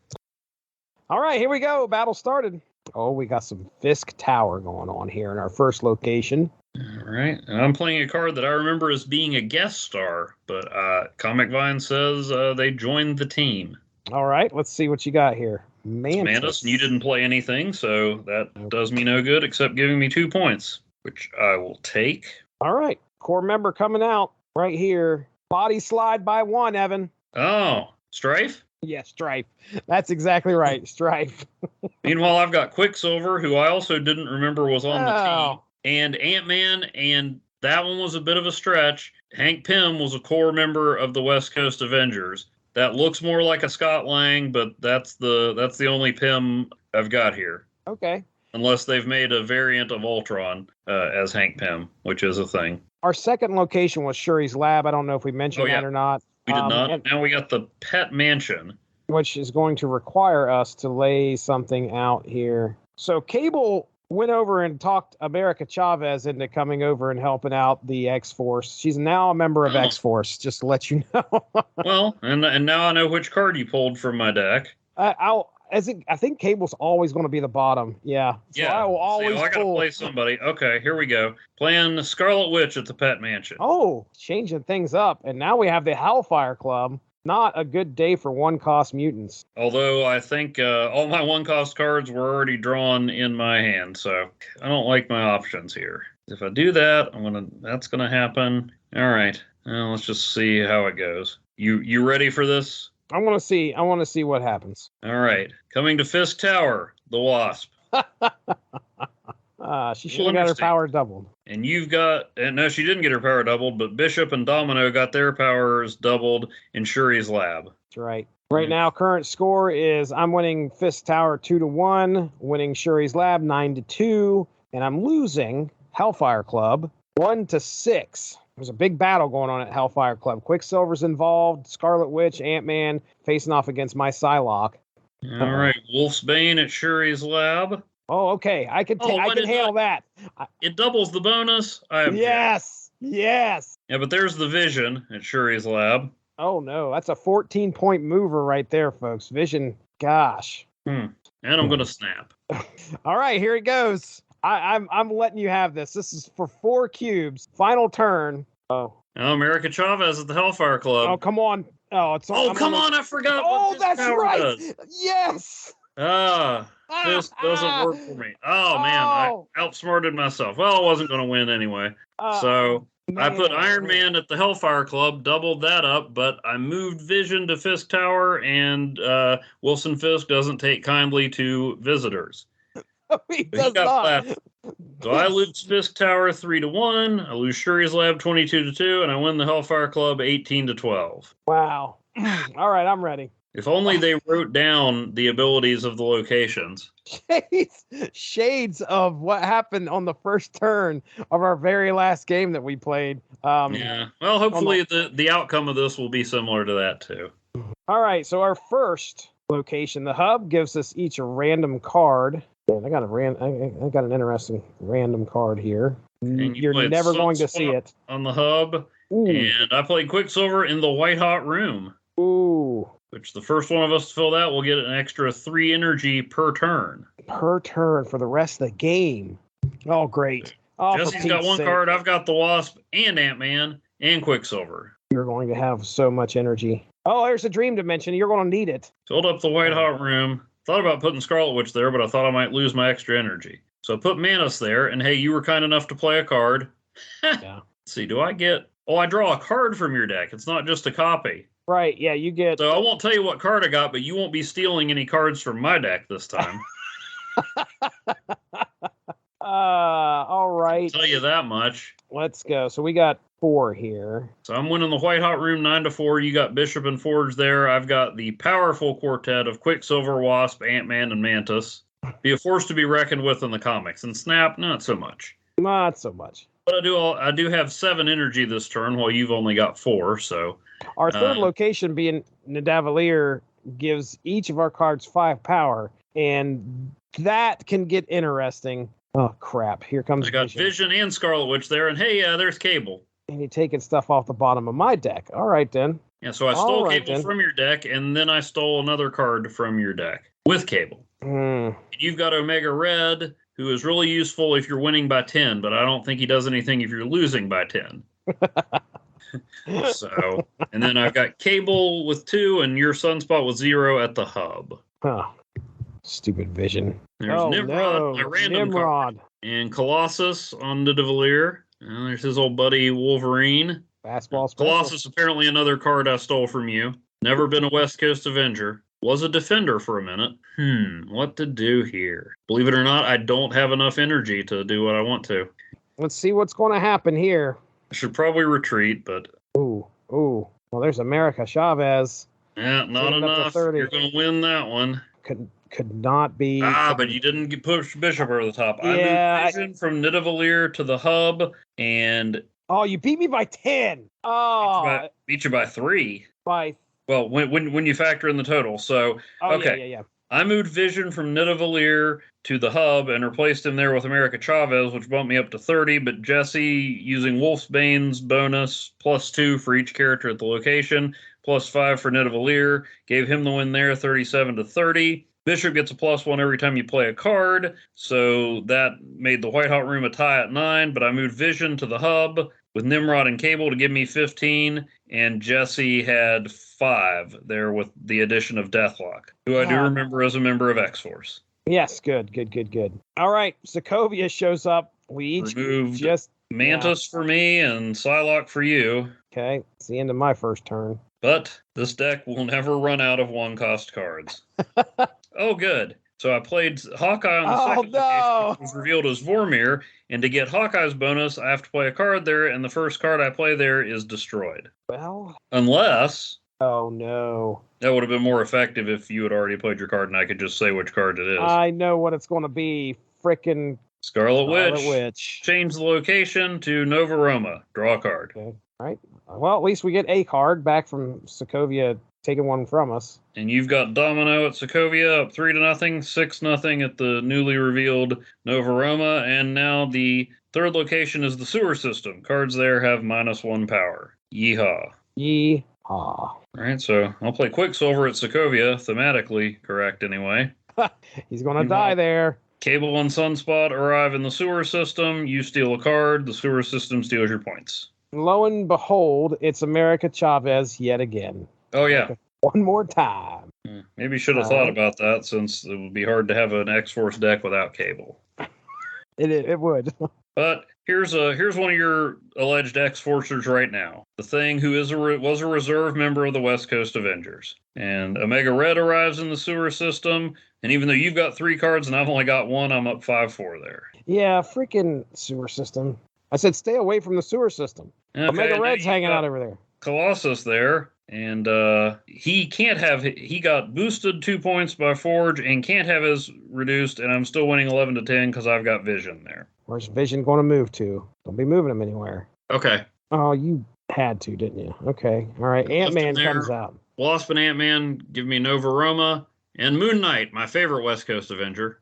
All right, here we go. Battle started. Oh, we got some Fisk Tower going on here in our first location. All right. And I'm playing a card that I remember as being a guest star, but Comic Vine says they joined the team. All right, let's see what you got here. Mantis, and you didn't play anything, so that does me no good except giving me 2 points, which I will take. All right. Core member coming out right here. Body slide by 1, Evan. Oh, Strife? Yeah, Strife. That's exactly right, Strife. Meanwhile, I've got Quicksilver, who I also didn't remember was on the team, and Ant-Man, and that one was a bit of a stretch. Hank Pym was a core member of the West Coast Avengers. That looks more like a Scott Lang, but that's the only Pym I've got here. Okay. Unless they've made a variant of Ultron as Hank Pym, which is a thing. Our second location was Shuri's Lab. I don't know if we mentioned that or not. We did not. Now we got the Pet Mansion, which is going to require us to lay something out here. So Cable went over and talked America Chavez into coming over and helping out the X-Force. She's now a member of X-Force, just to let you know. Well, and now I know which card you pulled from my deck. I think Cable's always going to be the bottom. Yeah. So Yeah. I will always I got to play somebody. Okay, here we go. Playing Scarlet Witch at the Pet Mansion. Oh, changing things up. And now we have the Hellfire Club. Not a good day for one-cost mutants. Although I think all my one-cost cards were already drawn in my hand, so I don't like my options here. If I do that, that's gonna happen. All right. Well, let's just see how it goes. You ready for this? I want to see what happens. All right. Coming to Fisk Tower, the Wasp. She should have got her power doubled. And no, she didn't get her power doubled, but Bishop and Domino got their powers doubled in Shuri's lab. That's right. Right now, current score is I'm winning Fisk Tower 2-1, winning Shuri's lab 9-2, and I'm losing Hellfire Club 1-6. There's a big battle going on at Hellfire Club. Quicksilver's involved, Scarlet Witch, Ant-Man facing off against my Psylocke. All right, Wolf's Bane at Shuri's lab. Oh, okay. I can handle that. It doubles the bonus. Yes. Yeah, but there's the Vision at Shuri's lab. Oh no, that's a 14-point mover right there, folks. Vision, gosh. And I'm gonna snap. All right, here it goes. I'm letting you have this. This is for 4 cubes. Final turn. Oh, America Chavez at the Hellfire Club. Oh, come on. Oh, come on! I forgot. Oh, that's right. Does. Yes. This doesn't work for me. Oh man, I outsmarted myself. Well, I wasn't going to win anyway. So I put Iron Man at the Hellfire Club, doubled that up, but I moved Vision to Fisk Tower, and Wilson Fisk doesn't take kindly to visitors. He does not. So I lose Fisk Tower 3-1. I lose Shuri's Lab 22-2, and I win the Hellfire Club 18-12. Wow. All right, I'm ready. If only they wrote down the abilities of the locations. Shades of what happened on the first turn of our very last game that we played. Yeah. Well, hopefully the outcome of this will be similar to that too. All right. So our first location, the hub, gives us each a random card. And I got an interesting random card here. You're never going to see it on the hub. Ooh. And I played Quicksilver in the White Hot Room. Ooh. Which the first one of us to fill that will get an extra 3 energy per turn. Per turn for the rest of the game. Oh, great. Oh, Jesse's got one card. I've got the Wasp and Ant-Man and Quicksilver. You're going to have so much energy. Oh, there's a dream dimension. You're going to need it. Filled up the White Hot Room. Thought about putting Scarlet Witch there, but I thought I might lose my extra energy. So I put Manus there, and hey, you were kind enough to play a card. Yeah. Let's see, do I get... Oh, I draw a card from your deck. It's not just a copy. Right, yeah, you get... So I won't tell you what card I got, but you won't be stealing any cards from my deck this time. All right. I'll tell you that much. Let's go. So we got 4 here. So I'm winning the White Hot Room 9-4. You got Bishop and Forge there. I've got the powerful quartet of Quicksilver, Wasp, Ant-Man, and Mantis. Be a force to be reckoned with in the comics. And Snap, not so much. Not so much. But I do have 7 energy this turn, while you've only got 4, so... Our third location being Nidavellir gives each of our cards 5 power, and that can get interesting. Oh, crap. Here comes I got Vision and Scarlet Witch there, and hey, there's Cable. And you're taking stuff off the bottom of my deck. All right, then. Yeah, so I stole Cable from your deck, and then I stole another card from your deck with Cable. You've got Omega Red, who is really useful if you're winning by 10, but I don't think he does anything if you're losing by 10. So, and then I've got Cable with 2 and your Sunspot with 0 at the hub. Huh. Stupid Vision. There's Nimrod, my random card. And Colossus on Nidavellir. And there's his old buddy Wolverine. Fastball special. Colossus, apparently another card I stole from you. Never been a West Coast Avenger. Was a defender for a minute. What to do here? Believe it or not, I don't have enough energy to do what I want to. Let's see what's going to happen here. I should probably retreat, but... Ooh. Well, there's America Chavez. Yeah, not enough. You're going to win that one. Could not be... but you didn't push Bishop over the top. I moved Vision from Nidavellir to the hub, and... Oh, you beat me by 10! Oh! Beat you by 3. By... Well, when you factor in the total, so... Oh, okay. Yeah. I moved Vision from Nidavellir to the hub and replaced him there with America Chavez, which bumped me up to 30, but Jesse, using Wolfsbane's bonus, +2 for each character at the location, +5 for Nidavellir, gave him the win there, 37 to 30. Bishop gets a +1 every time you play a card, so that made the White Hot Room a tie at 9, but I moved Vision to the hub with Nimrod and Cable to give me 15, and Jesse had 5 there with the addition of Deathlock, who I do remember as a member of X-Force. Yes, good. All right, Sokovia shows up. We each removed Mantis for me and Psylocke for you. Okay, it's the end of my first turn. But this deck will never run out of 1-cost cards. Oh, good. So I played Hawkeye on the second location, which was revealed as Vormir, and to get Hawkeye's bonus, I have to play a card there, and the first card I play there is destroyed. Well... Unless... Oh, no. That would have been more effective if you had already played your card and I could just say which card it is. I know what it's going to be. Frickin' Scarlet Witch. Change the location to Nova Roma. Draw a card. Okay. All right. Well, at least we get a card back from Sokovia taking one from us. And you've got Domino at Sokovia up 3-0, 6-0 at the newly revealed Nova Roma, and now the third location is the sewer system. Cards there have -1 power. Yeehaw. Yeehaw. All right, so I'll play Quicksilver at Sokovia, thematically correct anyway. He's going to die there. Cable and Sunspot arrive in the sewer system. You steal a card. The sewer system steals your points. Lo and behold, it's America Chavez yet again. Oh, yeah. Okay. One more time. Maybe should have thought about that, since it would be hard to have an X-Force deck without Cable. It would. But here's one of your alleged X-Forcers right now. The Thing, who was a reserve member of the West Coast Avengers. And Omega Red arrives in the sewer system, and even though you've got 3 cards and I've only got 1, I'm up 5-4 there. Yeah, freaking sewer system. I said stay away from the sewer system. Okay, Omega Red's hanging out over there. Colossus there, and he got boosted 2 points by Forge and can't have his reduced, and I'm still winning 11-10 because I've got Vision there. Where's Vision going to move to? Don't be moving him anywhere. Okay. Oh, you had to, didn't you? Okay. All right. Ant-Man comes out. Wasp and Ant-Man give me Nova Roma, and Moon Knight, my favorite West Coast Avenger.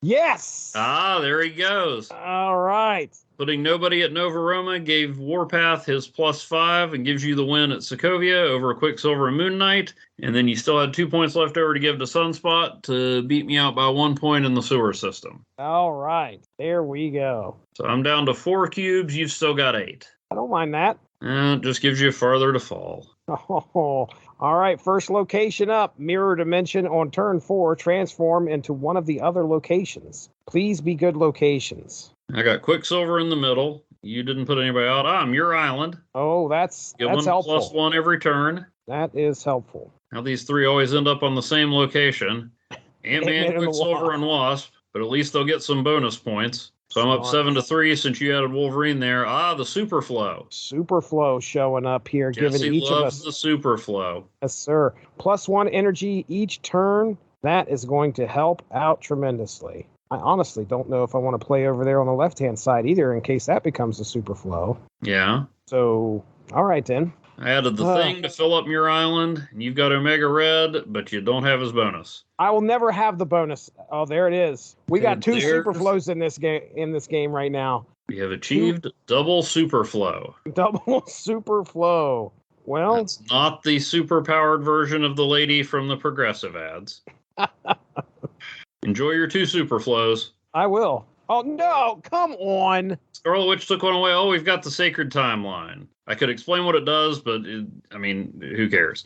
Yes! There he goes. All right. Putting nobody at Nova Roma gave Warpath his +5 and gives you the win at Sokovia over Quicksilver and Moon Knight. And then you still had 2 points left over to give to Sunspot to beat me out by 1 point in the sewer system. All right. There we go. So I'm down to 4 cubes. You've still got 8. I don't mind that. It just gives you farther to fall. Oh, all right. First location up. Mirror Dimension on turn 4. Transform into one of the other locations. Please be good locations. I got Quicksilver in the middle. You didn't put anybody out. I'm your island. Oh, that's helpful. +1 every turn. That is helpful. Now these 3 always end up on the same location. Ant-Man, Quicksilver, and Wasp. But at least they'll get some bonus points. So I'm up 7-3 since you added Wolverine there. The Superflow. Superflow showing up here, Jesse giving each of us the Superflow. Yes, sir. +1 energy each turn. That is going to help out tremendously. I honestly don't know if I want to play over there on the left-hand side either, in case that becomes a Superflow. Yeah. So, all right then. I added the Thing to fill up your island, and you've got Omega Red, but you don't have his bonus. I will never have the bonus. Oh, there it is. We got 2 Superflows in this game right now. We have achieved double Superflow. Double Superflow. Well, that's not the super-powered version of the lady from the Progressive ads. Enjoy your 2 Superflows. I will. Oh, no. Come on. Scarlet Witch took one away. Oh, we've got the Sacred Timeline. I could explain what it does, but who cares?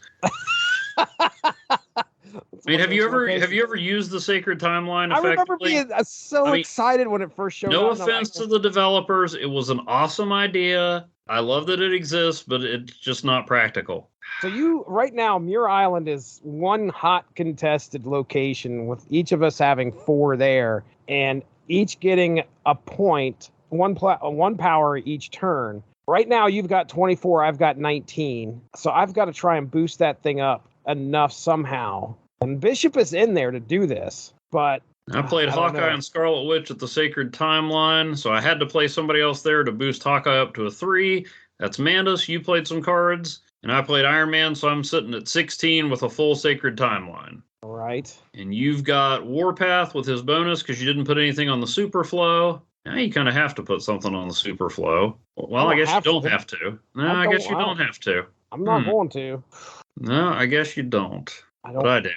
Have you ever used the Sacred Timeline effectively? I remember being so excited when it first showed up. No offense to the developers. It was an awesome idea. I love that it exists, but it's just not practical. So right now, Muir Island is one hot contested location with each of us having 4 there and each getting a point, one power each turn. Right now, you've got 24, I've got 19. So I've got to try and boost that thing up enough somehow. And Bishop is in there to do this, but I played Hawkeye and Scarlet Witch at the Sacred Timeline, so I had to play somebody else there to boost Hawkeye up to a 3. That's Mandus. You played some cards. And I played Iron Man, so I'm sitting at 16 with a full Sacred Timeline. All Right. And you've got Warpath with his bonus because you didn't put anything on the Superflow. Now you kind of have to put something on the Superflow. Well, I guess you don't have to. No, I guess you don't have to. I'm not going to. No, I guess you don't. I don't. But I do.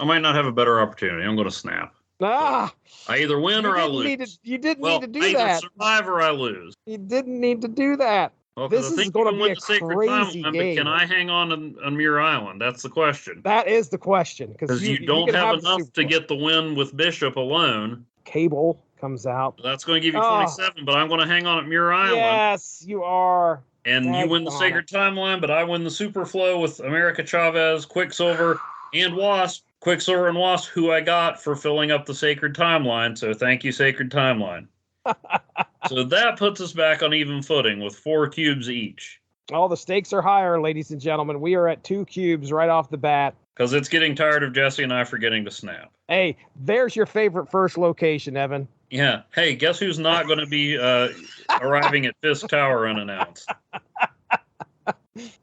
I might not have a better opportunity. I'm going to snap. Ah! I either win or I lose. You didn't need to do I that. either survive or I lose. You didn't need to do that. Well, this is going to be a crazy game. But can I hang on Muir Island? That's the question. That is the question. Because you don't have enough to get the win with Bishop alone. Cable comes out. That's going to give you 27, but I'm going to hang on at Muir Island. Yes, you are. And you win the Sacred Timeline, but I win the Superflow with America Chavez, Quicksilver, and Wasp. Quicksilver and Wasp, who I got for filling up the Sacred Timeline. So thank you, Sacred Timeline. So that puts us back on even footing with 4 cubes each. Oh, the stakes are higher, ladies and gentlemen. We are at 2 cubes right off the bat. Because it's getting tired of Jesse and I forgetting to snap. Hey, there's your favorite first location, Evan. Yeah. Hey, guess who's not going to be arriving at Fisk Tower unannounced?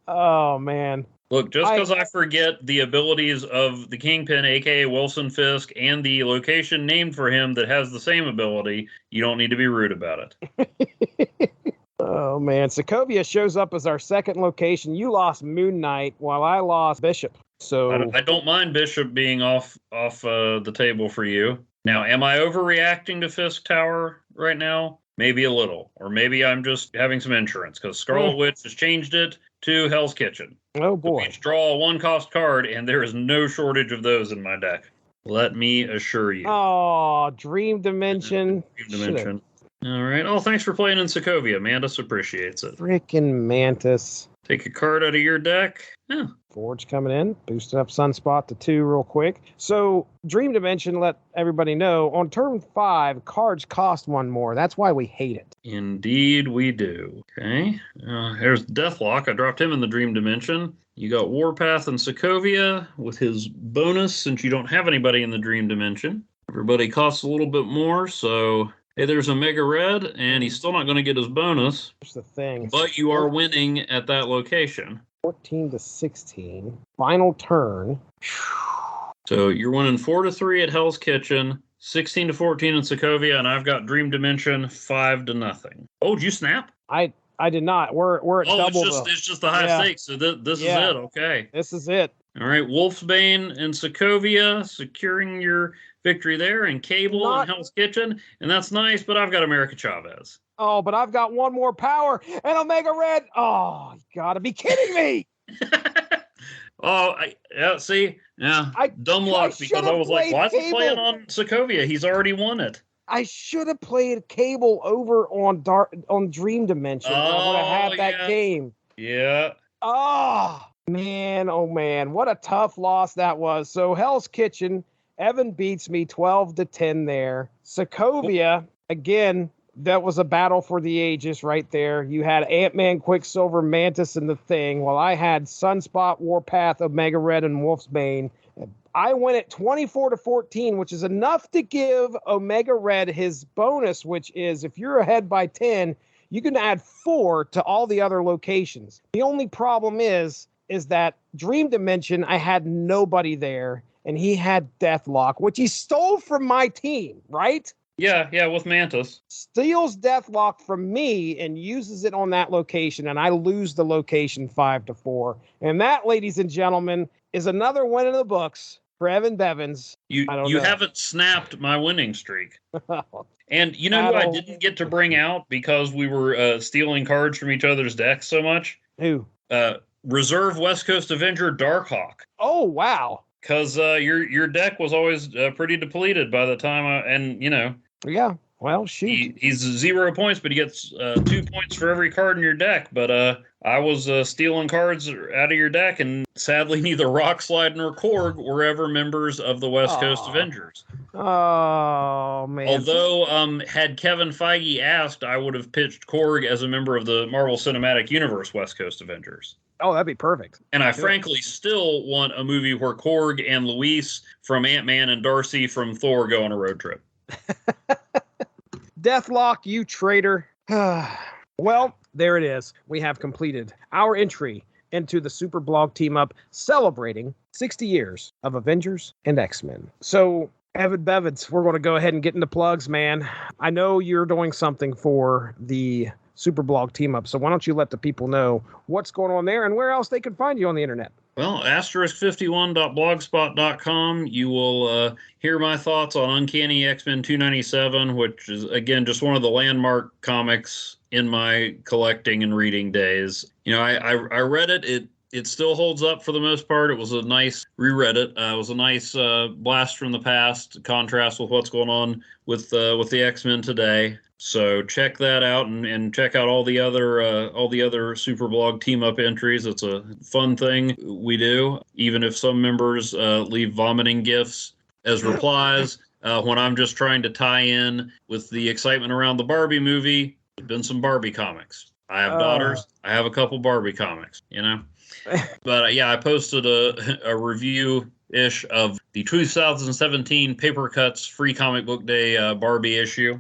Oh, man. Look, just because I forget the abilities of the Kingpin, a.k.a. Wilson Fisk, and the location named for him that has the same ability, you don't need to be rude about it. Oh, man. Sokovia shows up as our second location. You lost Moon Knight while I lost Bishop. So I don't mind Bishop being off the table for you. Now, am I overreacting to Fisk Tower right now? Maybe a little. Or maybe I'm just having some insurance, because Scarlet Witch has changed it to Hell's Kitchen. Oh, boy. So each draw a 1-cost card, and there is no shortage of those in my deck. Let me assure you. Oh, Dream Dimension. Dream Dimension. All right. Oh, thanks for playing in Sokovia. Mantis appreciates it. Freaking Mantis. Take a card out of your deck. Yeah. Forge coming in, boosting up Sunspot to 2 real quick. So Dream Dimension, let everybody know, on turn 5, cards cost 1 more. That's why we hate it. Indeed we do. Okay. Here's Deathlock. I dropped him in the Dream Dimension. You got Warpath and Sokovia with his bonus since you don't have anybody in the Dream Dimension. Everybody costs a little bit more, so... Hey, there's Omega Red, and he's still not going to get his bonus. Here's the thing. But you are winning at that location. 14-16. Final turn. So you're winning 4-3 at Hell's Kitchen, 16-14 in Sokovia, and I've got Dream Dimension 5-0. Oh, did you snap? I did not. We're at double. It's just the high stakes. So this is it. Okay. This is it. All right. Wolfsbane and Sokovia securing your victory there, and Cable and Hell's Kitchen, and that's nice. But I've got America Chavez. Oh, but I've got 1 more power and Omega Red. Oh, you gotta be kidding me! See, dumb luck because I was like, why is he playing on Sokovia? He's already won it. I should have played Cable over on Dream Dimension. I would have had that game. Yeah. Oh man, what a tough loss that was. So Hell's Kitchen, Evan beats me 12-10 there. Sokovia, again, that was a battle for the ages right there. You had Ant-Man, Quicksilver, Mantis, and the Thing, while I had Sunspot, Warpath, Omega Red, and Wolfsbane. I went at 24-14, which is enough to give Omega Red his bonus, which is if you're ahead by 10, you can add 4 to all the other locations. The only problem is that Dream Dimension, I had nobody there, and he had Deathlock, which he stole from my team, right? Yeah, with Mantis. Steals Deathlock from me and uses it on that location, and I lose the location 5-4. And that, ladies and gentlemen, is another win in the books for Evan Bevins. You haven't snapped my winning streak. And you know who I didn't get to bring out because we were stealing cards from each other's decks so much? Who? Reserve West Coast Avenger Darkhawk. Oh, wow. Because your deck was always pretty depleted by the time Yeah, well, shoot. He's 0 points, but he gets 2 points for every card in your deck. But I was stealing cards out of your deck, and sadly, neither Rockslide nor Korg were ever members of the West Coast Avengers. Oh, man. Although, had Kevin Feige asked, I would have pitched Korg as a member of the Marvel Cinematic Universe West Coast Avengers. Oh, that'd be perfect. And I frankly still want a movie where Korg and Luis from Ant-Man and Darcy from Thor go on a road trip. Deathlock, you traitor. Well, there it is. We have completed our entry into the Super Blog Team Up celebrating 60 years of Avengers and X-Men. So, Evan Bevins, we're going to go ahead and get into plugs, man. I know you're doing something for the Super Blog Team Up, so why don't you let the people know what's going on there and where else they can find you on the internet? Well, *51.blogspot.com. You will hear my thoughts on Uncanny X-Men 297, which is, again, just one of the landmark comics in my collecting and reading days. You know, I read it. It still holds up for the most part. It was a nice reread it. It was a nice blast from the past, contrast with what's going on with the X-Men today. So check that out and check out all the other Super Blog Team Up entries. It's a fun thing we do, even if some members leave vomiting gifs as replies when I'm just trying to tie in with the excitement around the Barbie movie. There's been some Barbie comics. I have daughters. I have a couple Barbie comics, you know. But yeah, I posted a review-ish of the 2017 Paper Cuts Free Comic Book Day Barbie issue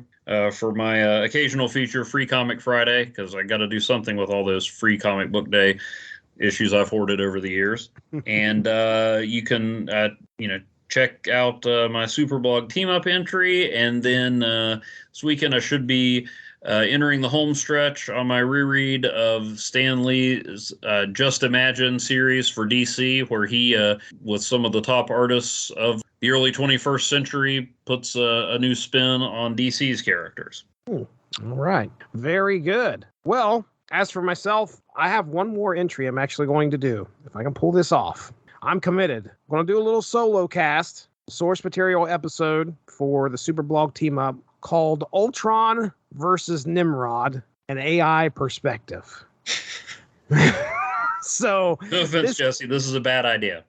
for my occasional feature, Free Comic Friday, because I got to do something with all those Free Comic Book Day issues I've hoarded over the years. And you can, check out my Super Blog Team Up entry, and then this weekend I should be entering the home stretch on my reread of Stan Lee's Just Imagine series for DC, where he, with some of the top artists of the early 21st century, puts a new spin on DC's characters. All right. Very good. Well, as for myself, I have one more entry I'm actually going to do. If I can pull this off, I'm committed. I'm going to do a little solo cast, source material episode for the Super Blog Team Up called Ultron versus Nimrod, an AI perspective. So, no offense, Jesse, this is a bad idea.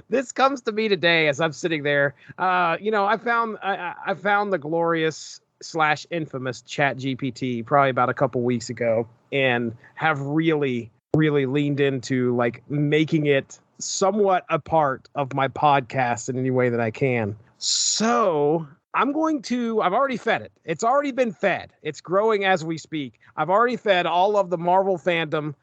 This comes to me today as I'm sitting there. I found the glorious / infamous ChatGPT probably about a couple weeks ago, and have really leaned into like making it somewhat a part of my podcast in any way that I can. So I've already fed it. It's already been fed. It's growing as we speak. I've already fed all of the Marvel fandom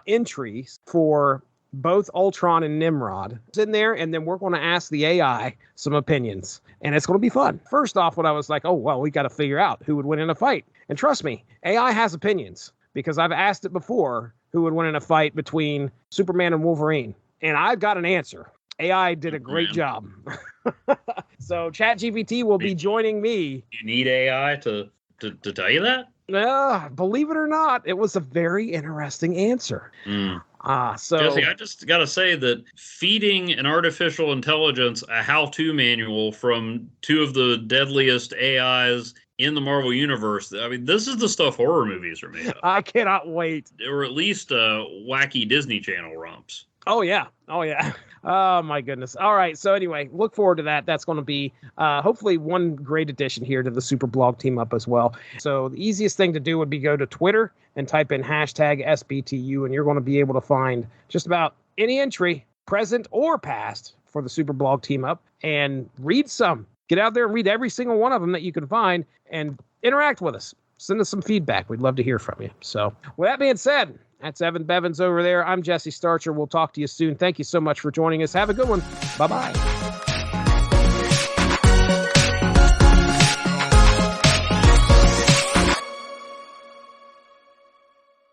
entries for both Ultron and Nimrod. It's in there, and then we're going to ask the AI some opinions, and it's going to be fun. First off, what I was like, oh, well, we got to figure out who would win in a fight. And trust me, AI has opinions, because I've asked it before who would win in a fight between Superman and Wolverine, and I've got an answer. AI did a great job. So ChatGPT will be joining me. You need AI to tell you that? Believe it or not, it was a very interesting answer. So Jesse, I just got to say that feeding an artificial intelligence a how-to manual from two of the deadliest AIs in the Marvel Universe, I mean, this is the stuff horror movies are made of. I cannot wait. Or at least wacky Disney Channel romps. Oh, yeah. Oh, my goodness. All right. So anyway, look forward to that. That's going to be hopefully one great addition here to the Super Blog Team Up as well. So the easiest thing to do would be go to Twitter and type in #SBTU, and you're going to be able to find just about any entry, present or past, for the Super Blog Team Up, and read some. Get out there and read every single one of them that you can find and interact with us. Send us some feedback. We'd love to hear from you. So with that being said, that's Evan Bevins over there. I'm Jesse Starcher. We'll talk to you soon. Thank you so much for joining us. Have a good one. Bye-bye.